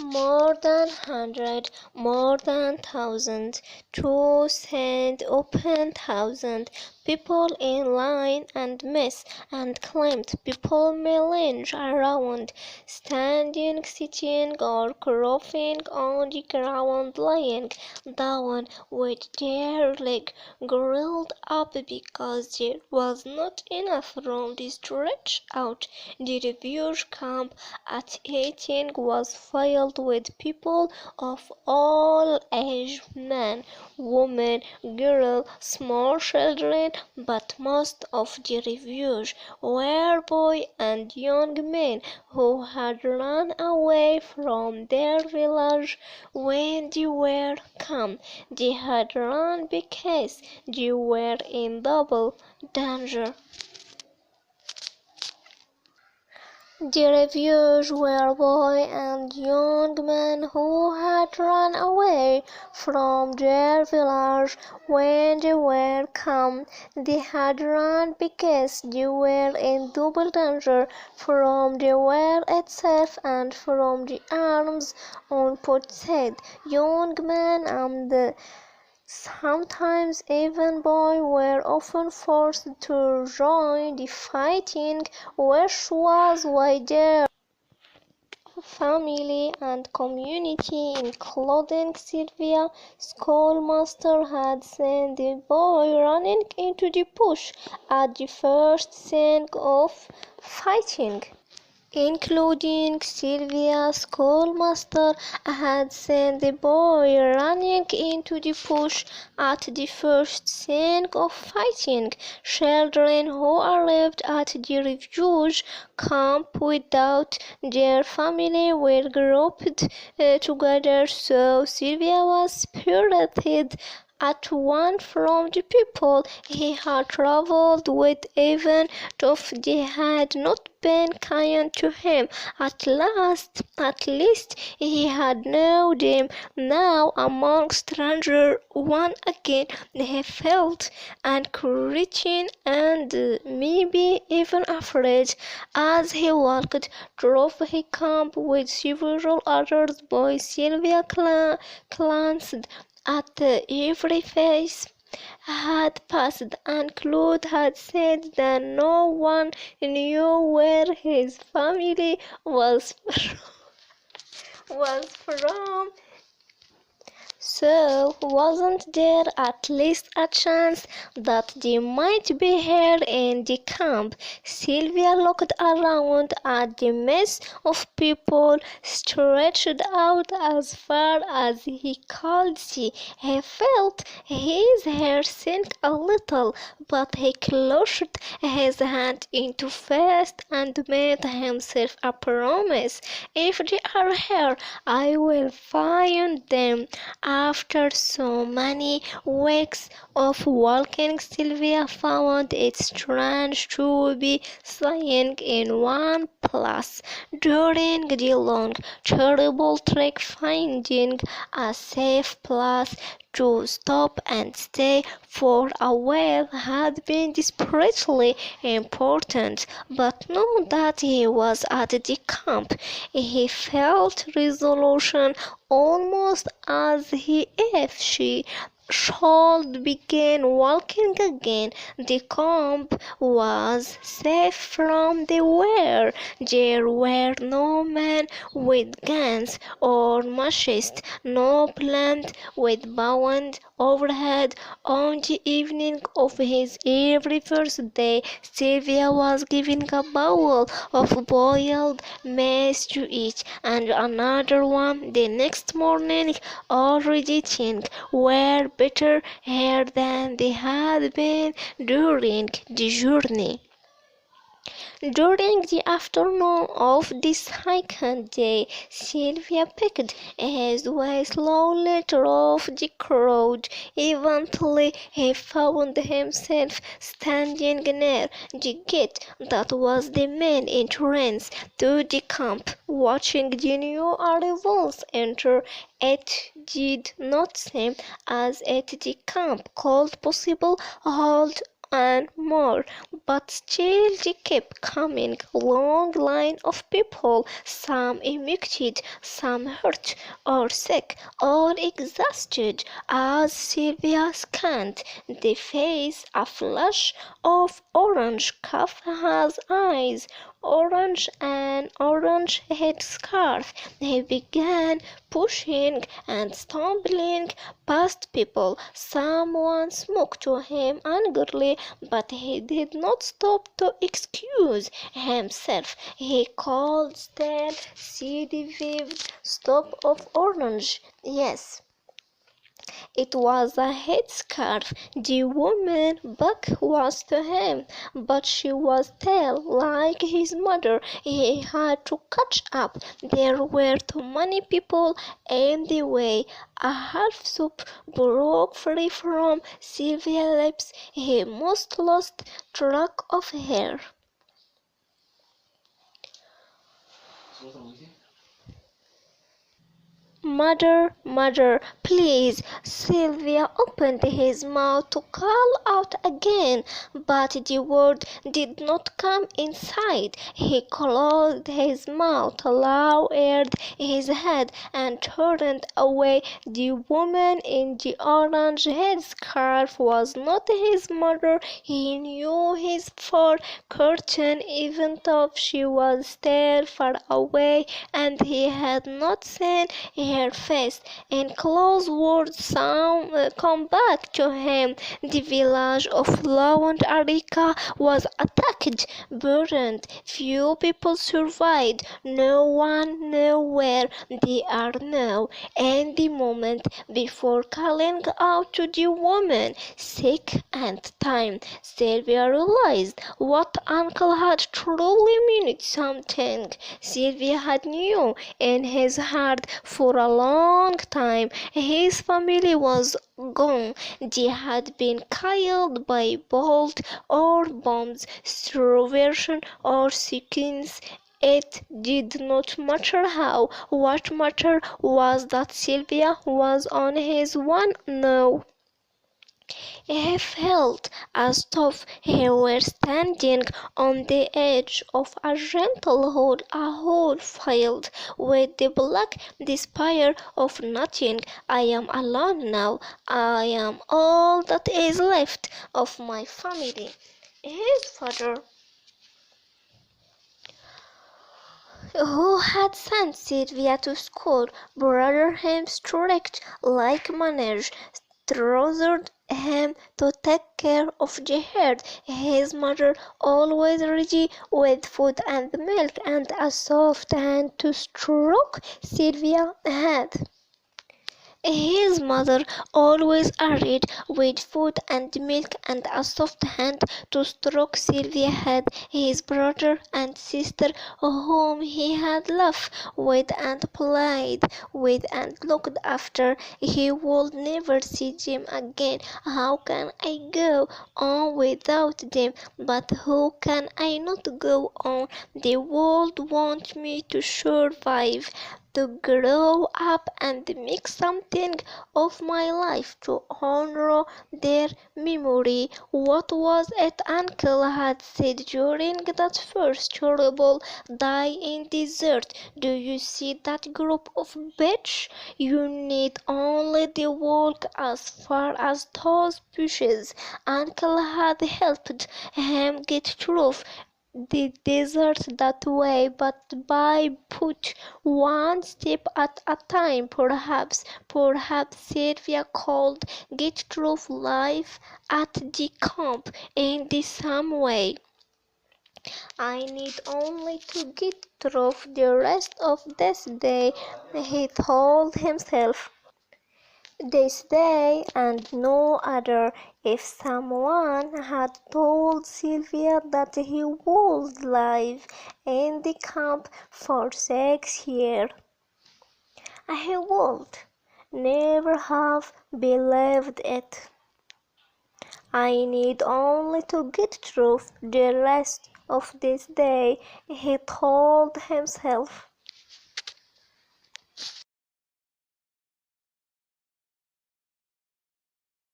More than 100, more than 1,000, to send open 1,000 people in line and miss and climbed, people milling around, standing, sitting, or crouching on the ground, lying down with their leg curled up because there was not enough room to stretch out. The refuge camp at 18 was filled with people of all ages, men, women, girls, small children, but most of the refuge were boys and young men who had run away from their village when they were come. They had run because they were in double danger. The refugees were boys and young men who had run away from their village when they were come. They had run because they were in double danger from the war itself and from the arms on both sides. Young men and sometimes even boys were often forced to join the fighting, which was why their family and community, including Sylvia's schoolmaster, had sent the boy running into the bush at the first sign of fighting. Including Sylvia's schoolmaster had sent the boy running into the bush at the first sign of fighting. Children who arrived at the refuge camp without their family were grouped together, so Sylvia was spirited at one from the people he had travelled with, even though they had not been kind to him. At least he had known them. Now, among strangers, once again he felt encouraging and maybe even afraid. As he walked through the camp with several other boys, Sylvia glanced at every face had passed, and Claude had said that no one knew where his family was from. So, wasn't there at least a chance that they might be here in the camp? Sylvia looked around at the mess of people stretched out as far as he could see. He felt his hair sink a little, but he clutched his hand into fist and made himself a promise. If they are here, I will find them. After so many weeks of walking, Sylvia found it strange to be lying in one place during the long, terrible trek. Finding a safe place to stop and stay for a while had been desperately important, but now that he was at the camp, he felt resolution, almost as if she should begin walking again. The camp was safe from the war. There were no men with guns or machetes, no plant with bound overhead. On the evening of his every first day, Sylvia was given a bowl of boiled maize to eat, and another one the next morning. Already things were better here than they had been during the journey. During the afternoon of the second day, Sylvia picked his way slowly through the crowd. Eventually, he found himself standing near the gate that was the main entrance to the camp, watching the new arrivals enter. It did not seem as if the camp could possibly hold and more. But still they kept coming. Long line of people, some evicted, some hurt or sick or exhausted. As Sylvia scanned the face, a flash of orange cuff has eyes, orange and orange headscarf. He began pushing and stumbling past people. Someone spoke to him angrily, but he did not stop to excuse himself. He called still, see the vivid stop of orange. Yes, it was a headscarf. The woman back was to him, but she was tall, like his mother. He had to catch up. There were too many people in the way. A half soup broke free from Sylvia's lips. He most lost track of her. Mother, mother, please. Sylvia opened his mouth to call out again, but the word did not come inside. He closed his mouth, lowered his head, and turned away. The woman in the orange headscarf was not his mother. He knew his fur curtain, even though she was still far away, and he had not seen her face. In close words come back to him. The village of Lawand Arika was attacked, burned. Few people survived. No one knew where they are now. And the moment before calling out to the woman, sick and time, Sylvia realized what uncle had truly meant something. Sylvia had knew in his heart for a long time his family was gone. They had been killed by bolt or bombs, starvation or sickness. It did not matter how. What mattered was that Sylvia was on his one now. He felt as though he were standing on the edge of a gentle wood, a whole field, with the black despair of nothing. I am alone now. I am all that is left of my family. His father, who had sent Sylvia to school, brother him strict like managed, trusted him to take care of the herd. His mother, always ready with food and milk and a soft hand to stroke Sylvia had. His mother, always arrayed with food and milk and a soft hand to stroke Sylvia's head. His brother and sister, whom he had laughed with and played with and looked after. He would never see them again. How can I go on without them? But how can I not go on? The world wants me to survive, to grow up and make something of my life, to honor their memory. What was it Uncle had said during that first terrible day in desert? Do you see that group of beach? You need only to walk as far as those bushes. Uncle had helped him get through the desert that way, but by put one step at a time. Perhaps Sylvia could get through life at the camp in the same way. I need only to get through the rest of this day, he told himself. This day and no other. If someone had told Sylvia that he would live in the camp for 6 years, he would never have believed it. I need only to get through the rest of this day, he told himself.